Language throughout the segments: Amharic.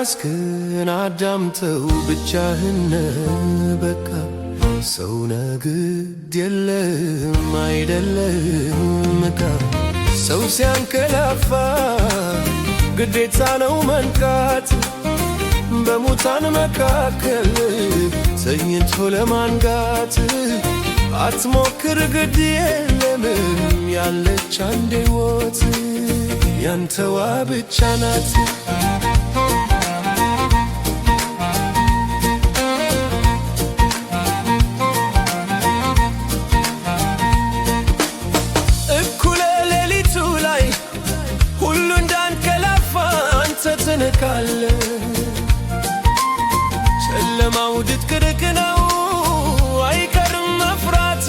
ራስህን አዳምጠው ብቻህን በቃ ሰው ግድ የለህም አይደለህም ዕቃ ሰው ሲያንቀላፋ ግዴታ ነው መንቃት በሙታን መካከል ተኝቶ ለማንጋት አትሞክር ግድ የለም ያለች አንድ ሕይወት ያንተዋ ብቻ ናት ተነካለ ጨለማው ድቅድቅ ነው አይቀርም መፍራት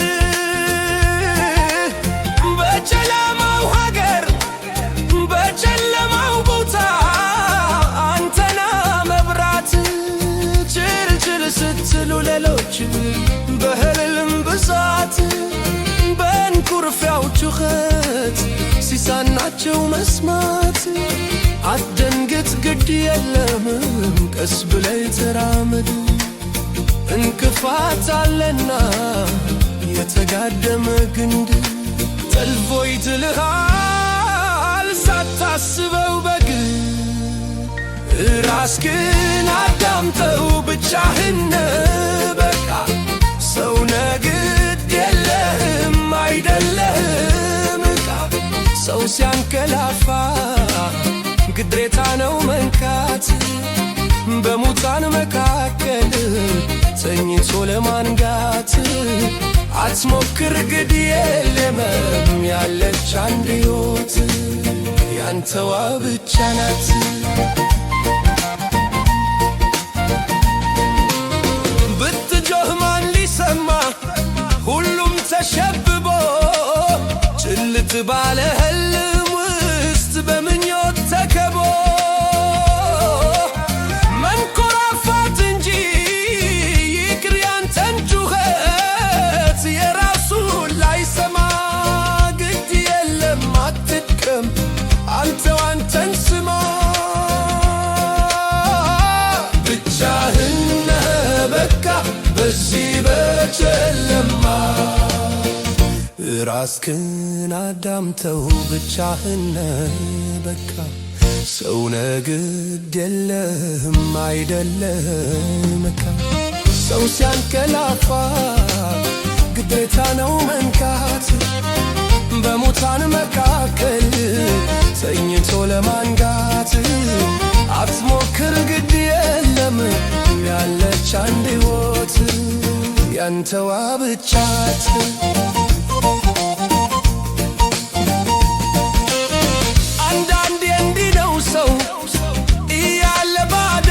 በጨለማው ሀገር በጨለማው ቦታ አንተና መብራት ችልችል ስትሉ ሌሎች በህልም ብዛት በእንኩርፊያው ጩኸት ሲሳናቸው መስማት አትደንግጥ ግድ የለም ቀስ ብለህ ተራመድ እንቅፋት አለና የተጋደመ ግንድ ጠልፎ ይጥልሃል ሳታስበው በግድ ራስህን አዳምጠው ብቻህን በቃ ሰው ግድ የለህም አይደለህም ዕቃ ሰው ሲያንቀላፋ ግዴታ ነው መንካት በሙታን መካከል ተኝቶ ለማንጋት አትሞክር ግድ የለም ያለች አንድ ሕይወት ያንተዋ ብቻ ናት ብትጮህ ማን ሊሰማ ሁሉም ተሸብቦ ጭልጥ ባለ ህልም ውስጥ በምኞት ተከቦ መንኮራፋት እንጂ ይቅር ያንተን ጩኸት የራሱን ላይሰማ ግድ የለም አትድከም አንተው አንተን ስማ ብቻህን በቃ በዚህ በጨለማ ራስህን አዳምጠው ብቻህን በቃ ሰው ግድ የለህም አይደለህም ዕቃ ሰው ሲያንቀላፋ ግዴታ ነው መንካት በሙታን መካከል ተኝቶ ለማንጋት አትሞክር ግድ የለም ያለች አንድ ሕይወት ያንተዋ ብቻ አንዳንዴ እንዲህ ነው ሰው እያለ ባዶ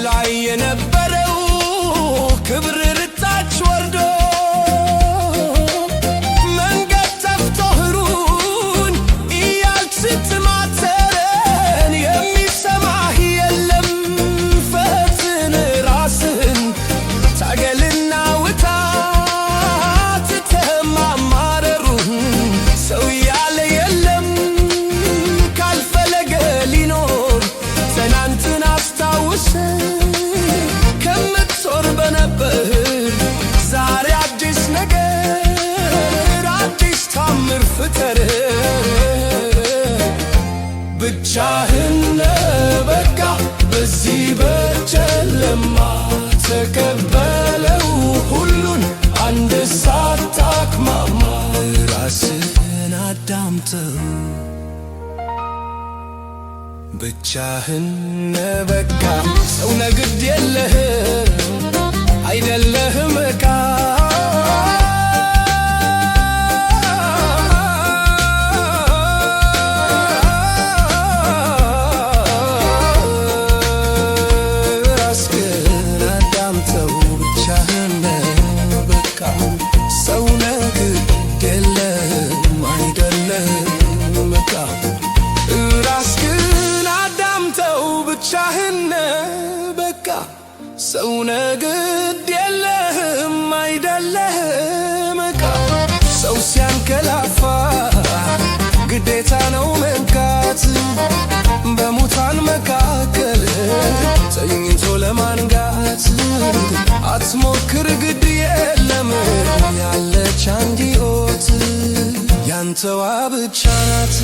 ላይ የነበረው ክብር ርታች ወርዶ መንገድ ጠፍቶህ ሩን እያልክ ስትማተረን የሚሰማህ የለም ፈትን ራስህን ታገልና ውጣ ትተማማረሩን ሰው ያለ የለም ካልፈለገ ሊኖር ትናንትን አስታውስ ከምትዞር በነበር ዛሬ አዲስ ነገር አዲስ ታምር ፍጠር ብቻህን በቃ በዚህ በጨለማ ተቀበለው ሁሉን አንድ ሳታቅማማ ራስህን አዳምጠው ብቻህን በቃ ሰው ግድ የለህም አይደለህም ዕቃ ራስህን አዳምጠው ብቻህን በቃ ሰው ግድ የለህም አይደለህም ዕቃ ራስህን አዳምጠው ብቻህን በቃ ሰው ግድ የለህም አይደለህም ዕቃ ሰው ሲያንቀላፋ ግዴታ ነው መንካት በሙታን መካከል ተኝቶ ለማንጋት አትሞክር ግድ የለም ያለች አንድ ሕይወት ያንተዋ ብቻ ናት።